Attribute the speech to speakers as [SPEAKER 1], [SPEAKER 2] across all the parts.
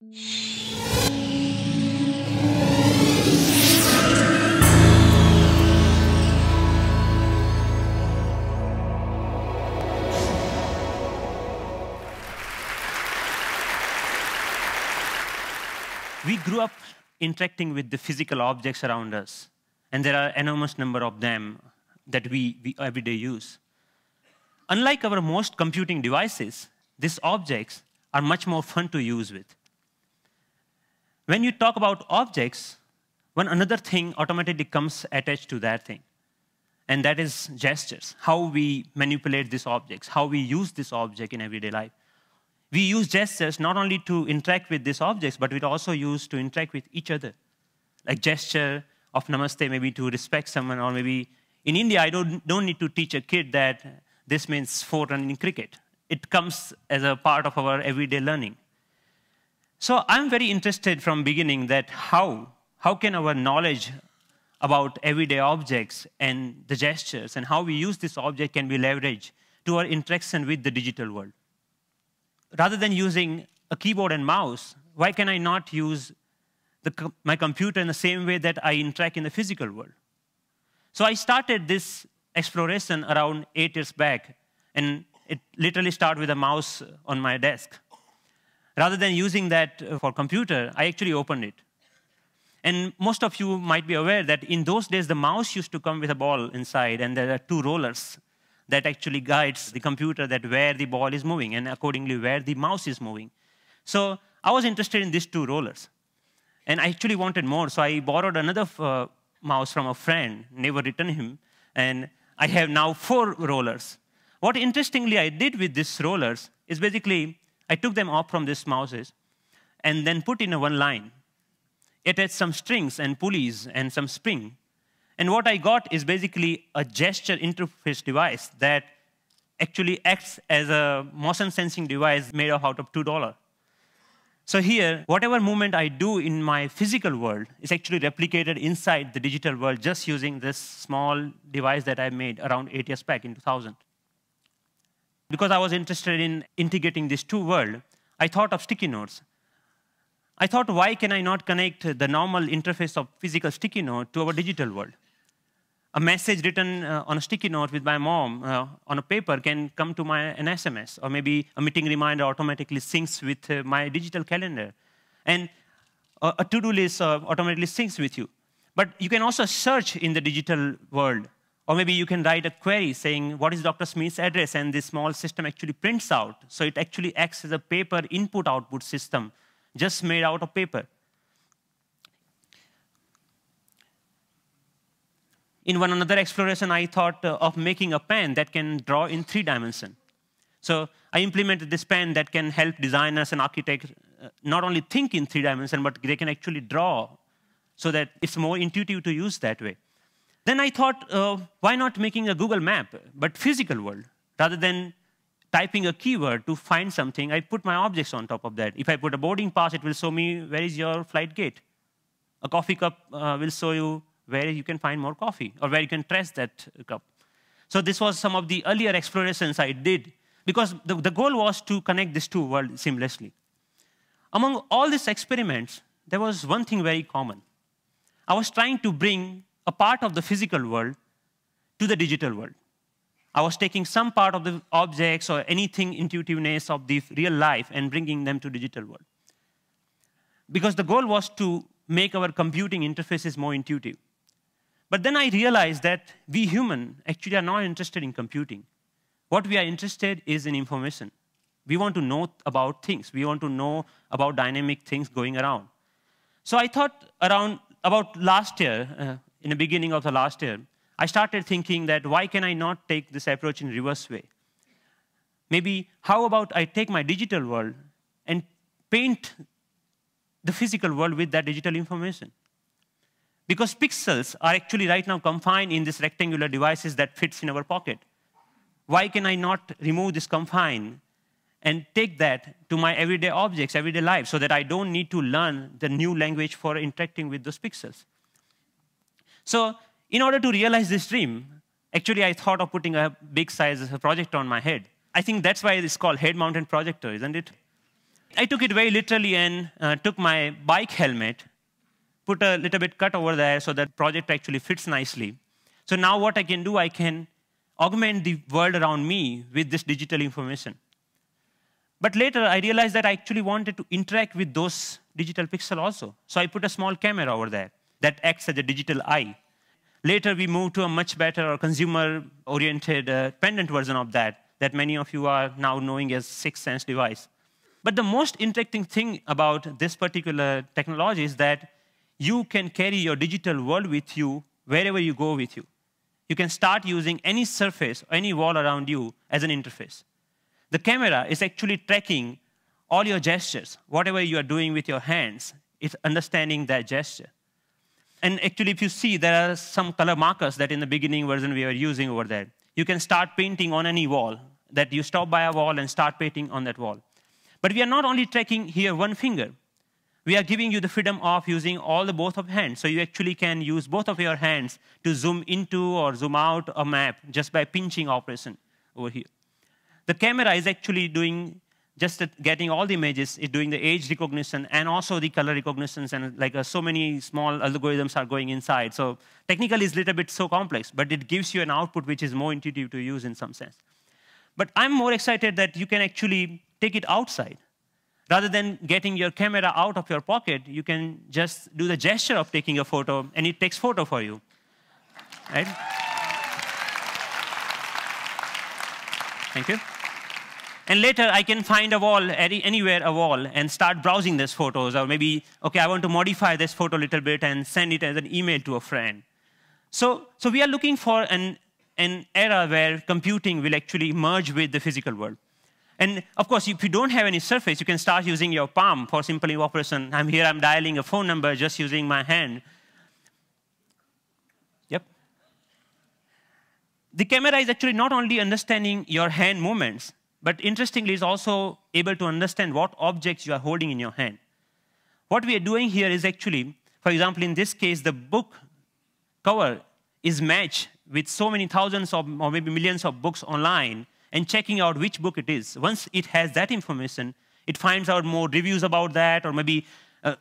[SPEAKER 1] We grew up interacting with the physical objects around us, and there are an enormous number of them that we every day use. Unlike our most computing devices, these objects are much more fun to use with. When you talk about objects, one another thing automatically comes attached to that thing, and that is gestures, how we manipulate these objects, how we use this object in everyday life. We use gestures not only to interact with these objects, but we also use to interact with each other. Like gesture of namaste, maybe to respect someone, or maybe in India, I don't need to teach a kid that this means 4 runs in cricket. It comes as a part of our everyday learning. So I'm very interested from beginning that how can our knowledge about everyday objects and the gestures and how we use this object can be leveraged to our interaction with the digital world. Rather than using a keyboard and mouse, why can I not use my computer in the same way that I interact in the physical world? So I started this exploration around 8 years back, and it literally started with a mouse on my desk. Rather than using that for computer, I actually opened it. And most of you might be aware that in those days, the mouse used to come with a ball inside, and there are 2 rollers that actually guides the computer that where the ball is moving and accordingly where the mouse is moving. So I was interested in these 2 rollers. And I actually wanted more, so I borrowed another mouse from a friend, never returned him, and I have now 4 rollers. What interestingly I did with these rollers is basically I took them off from these mouses and then put in a one line. It had some strings and pulleys and some spring. And what I got is basically a gesture interface device that actually acts as a motion sensing device made out of $2. So here, whatever movement I do in my physical world is actually replicated inside the digital world just using this small device that I made around 8 years back in 2000. Because I was interested in integrating these 2 worlds, I thought of sticky notes. I thought, why can I not connect the normal interface of physical sticky note to our digital world? A message written on a sticky note with my mom on a paper can come to an SMS, or maybe a meeting reminder automatically syncs with my digital calendar. And a to-do list automatically syncs with you. But you can also search in the digital world, or maybe you can write a query saying, what is Dr. Smith's address? And this small system actually prints out. So it actually acts as a paper input-output system, just made out of paper. In one another exploration, I thought of making a pen that can draw in 3 dimensions. So I implemented this pen that can help designers and architects not only think in 3 dimensions, but they can actually draw so that it's more intuitive to use that way. Then I thought, why not making a Google map, but physical world? Rather than typing a keyword to find something, I put my objects on top of that. If I put a boarding pass, it will show me where is your flight gate. A coffee cup will show you where you can find more coffee, or where you can trace that cup. So this was some of the earlier explorations I did, because the goal was to connect these 2 worlds seamlessly. Among all these experiments, there was one thing very common. I was trying to bring a part of the physical world to the digital world. I was taking some part of the objects or anything intuitiveness of the real life and bringing them to digital world. Because the goal was to make our computing interfaces more intuitive. But then I realized that we humans actually are not interested in computing. What we are interested is in information. We want to know about things. We want to know about dynamic things going around. So I thought about last year, in the beginning of the last year, I started thinking that why can I not take this approach in reverse way? Maybe how about I take my digital world and paint the physical world with that digital information? Because pixels are actually right now confined in these rectangular devices that fits in our pocket. Why can I not remove this confine and take that to my everyday objects, everyday life, so that I don't need to learn the new language for interacting with those pixels? So in order to realize this dream, actually I thought of putting a big size projector on my head. I think that's why it's called head-mounted projector, isn't it? I took it very literally and took my bike helmet, put a little bit cut over there so that project actually fits nicely. So now what I can do, I can augment the world around me with this digital information. But later, I realized that I actually wanted to interact with those digital pixels also. So I put a small camera over there that acts as a digital eye. Later, we moved to a much better or consumer-oriented pendant version of that many of you are now knowing as Sixth Sense device. But the most interesting thing about this particular technology is that you can carry your digital world with you wherever you go with you. You can start using any surface or any wall around you as an interface. The camera is actually tracking all your gestures. Whatever you are doing with your hands, it's understanding that gesture. And actually, if you see, there are some color markers that in the beginning version we were using over there. You can start painting on any wall, that you stop by a wall and start painting on that wall. But we are not only tracking here one finger. We are giving you the freedom of using both of hands. So you actually can use both of your hands to zoom into or zoom out a map just by pinching operation over here. The camera is actually doing just getting all the images, it's doing the age recognition and also the color recognitions, and like so many small algorithms are going inside. So technically it's a little bit so complex, but it gives you an output which is more intuitive to use in some sense. But I'm more excited that you can actually take it outside. Rather than getting your camera out of your pocket, you can just do the gesture of taking a photo, and it takes photo for you, right? Thank you. And later, I can find a wall, anywhere a wall, and start browsing these photos. Or maybe, OK, I want to modify this photo a little bit and send it as an email to a friend. So we are looking for an era where computing will actually merge with the physical world. And of course, if you don't have any surface, you can start using your palm for simple operation. I'm here, I'm dialing a phone number just using my hand. Yep. The camera is actually not only understanding your hand movements, but interestingly, it's also able to understand what objects you are holding in your hand. What we are doing here is actually, for example, in this case, the book cover is matched with so many thousands or maybe millions of books online and checking out which book it is. Once it has that information, it finds out more reviews about that, or maybe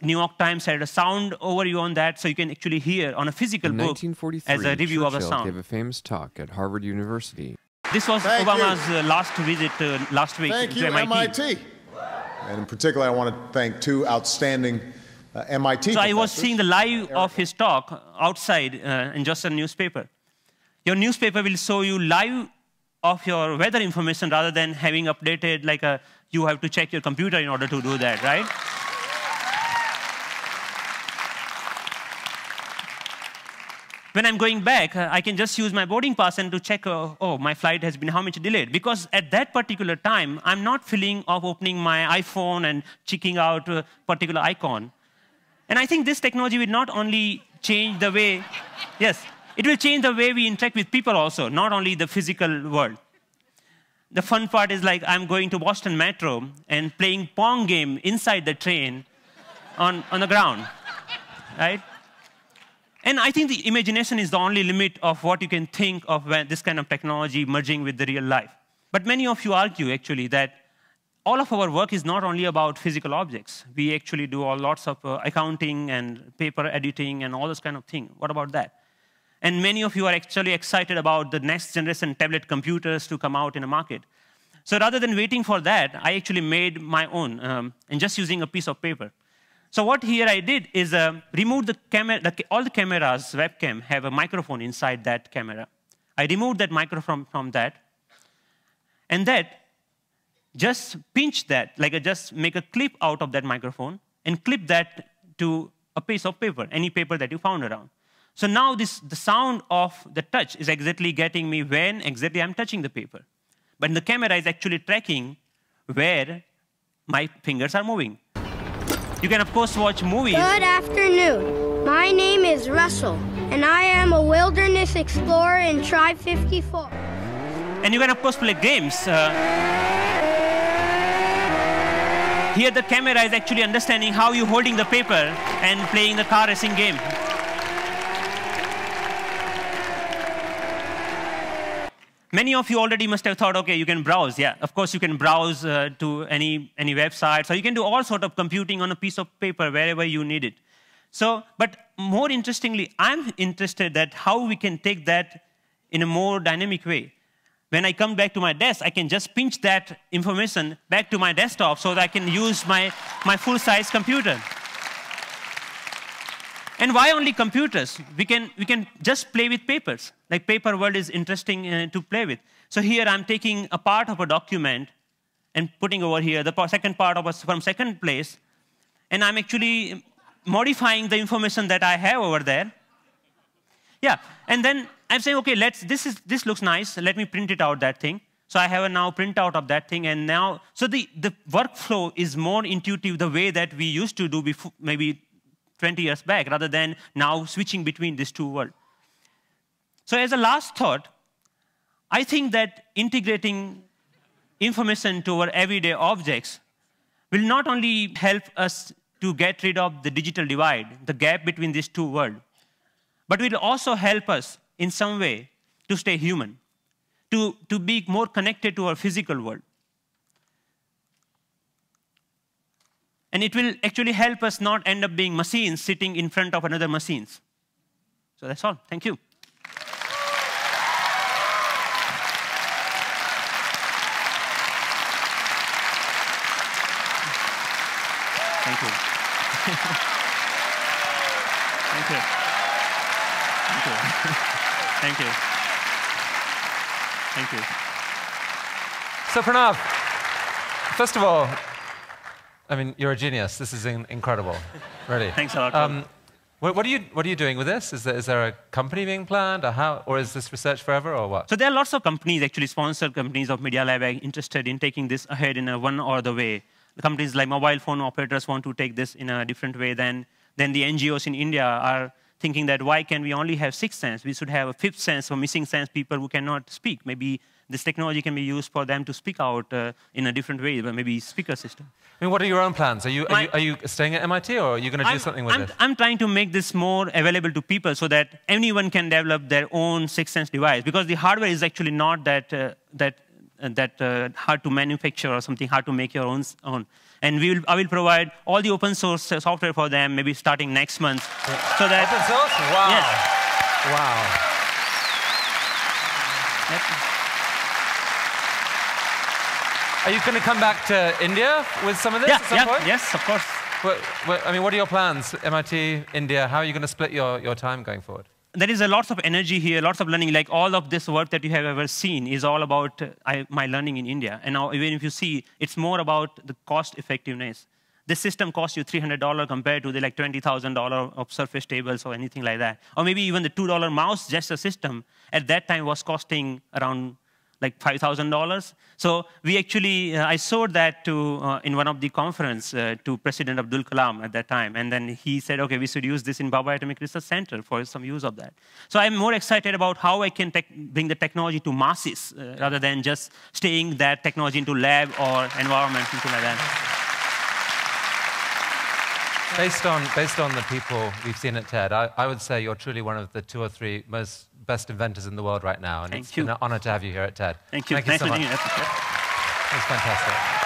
[SPEAKER 1] New York Times had a sound overview on that, so you can actually hear on a physical book as a review of a sound.
[SPEAKER 2] Churchill gave a famous talk at Harvard University.
[SPEAKER 1] This was Obama's last visit last week to MIT.
[SPEAKER 3] And in particular, I want to thank two outstanding MIT
[SPEAKER 1] So I was seeing the live of his talk outside in just a newspaper. Your newspaper will show you live of your weather information rather than having updated like you have to check your computer in order to do that, right? When I'm going back, I can just use my boarding pass and to check, oh, my flight has been how much delayed. Because at that particular time, I'm not feeling of opening my iPhone and checking out a particular icon. And I think this technology will not only change the way, yes, it will change the way we interact with people also, not only the physical world. The fun part is like I'm going to Boston Metro and playing Pong game inside the train on the ground, right? And I think the imagination is the only limit of what you can think of when this kind of technology merging with the real life. But many of you argue, actually, that all of our work is not only about physical objects. We actually do lots of accounting and paper editing and all this kind of thing. What about that? And many of you are actually excited about the next generation tablet computers to come out in the market. So rather than waiting for that, I actually made my own and just using a piece of paper. So what here I did is remove the camera. All the cameras, webcam, have a microphone inside that camera. I removed that microphone from that. And that, just pinch that, like just make a clip out of that microphone and clip that to a piece of paper, any paper that you found around. So now the sound of the touch is exactly getting me when exactly I'm touching the paper. But the camera is actually tracking where my fingers are moving. You can, of course, watch movies.
[SPEAKER 4] Good afternoon. My name is Russell, and I am a wilderness explorer in Tribe 54.
[SPEAKER 1] And you can, of course, play games. Here, the camera is actually understanding how you're holding the paper and playing the car racing game. Many of you already must have thought, okay, you can browse. Yeah, of course you can browse to any website. So you can do all sort of computing on a piece of paper wherever you need it. So, but more interestingly, I'm interested that how we can take that in a more dynamic way. When I come back to my desk, I can just pinch that information back to my desktop so that I can use my full-size computer. And why only computers? We can just play with papers. Like paper world is interesting to play with. So here I'm taking a part of a document and putting over here the second part from second place, and I'm actually modifying the information that I have over there. Yeah, and then I'm saying, okay, this looks nice. Let me print it out, that thing. So I have a now printout of that thing, and now, so the workflow is more intuitive the way that we used to do before, maybe 20 years back, rather than now switching between these two worlds. So as a last thought, I think that integrating information to our everyday objects will not only help us to get rid of the digital divide, the gap between these two worlds, but will also help us in some way to stay human, to be more connected to our physical world. And it will actually help us not end up being machines sitting in front of another machines. So that's all. Thank you. Thank you. Thank you. Thank you. Thank you. Thank you.
[SPEAKER 5] So Pranav, first of all, I mean, you're a genius. This is incredible, really.
[SPEAKER 1] Thanks a lot.
[SPEAKER 5] What are you doing with this? Is there a company being planned, or is this research forever, or what?
[SPEAKER 1] So there are lots of companies, actually sponsored companies of Media Lab, interested in taking this ahead in a one or the way. The companies like mobile phone operators want to take this in a different way than the NGOs in India are thinking that why can we only have sixth sense? We should have a fifth sense for missing sense people who cannot speak. Maybe this technology can be used for them to speak out in a different way, but maybe speaker system.
[SPEAKER 5] I mean, what are your own plans? Are you staying at MIT, or are you going to do something with this?
[SPEAKER 1] I'm trying to make this more available to people so that anyone can develop their own sixth sense device, because the hardware is actually not that hard to manufacture or something, hard to make your own. And I will provide all the open source software for them, maybe starting next month. So that
[SPEAKER 5] open source? Wow.
[SPEAKER 1] Yes.
[SPEAKER 5] Wow. Are you going to come back to India with some of this at some point?
[SPEAKER 1] Yes, of course.
[SPEAKER 5] I mean, what are your plans? MIT, India, how are you going to split your time going forward?
[SPEAKER 1] There is a lot of energy here, lots of learning. Like all of this work that you have ever seen is all about my learning in India. And now, even if you see, it's more about the cost effectiveness. This system costs you $300 compared to the like $20,000 of Surface tables or anything like that. Or maybe even the $2 mouse, just a system, at that time was costing around like $5,000. So we actually, I showed that to, in one of the conference to President Abdul Kalam at that time. And then he said, okay, we should use this in Bhabha Atomic Research Center for some use of that. So I'm more excited about how I can bring the technology to masses rather than just staying that technology into lab or environment, something like that.
[SPEAKER 5] Based on the people we've seen at TED, I would say you're truly one of the 2 or 3 best inventors in the world right now. And it's been an honor to have you here at TED.
[SPEAKER 1] Thank you.
[SPEAKER 5] Thank you so much.
[SPEAKER 1] Nice meeting you.
[SPEAKER 5] It was fantastic.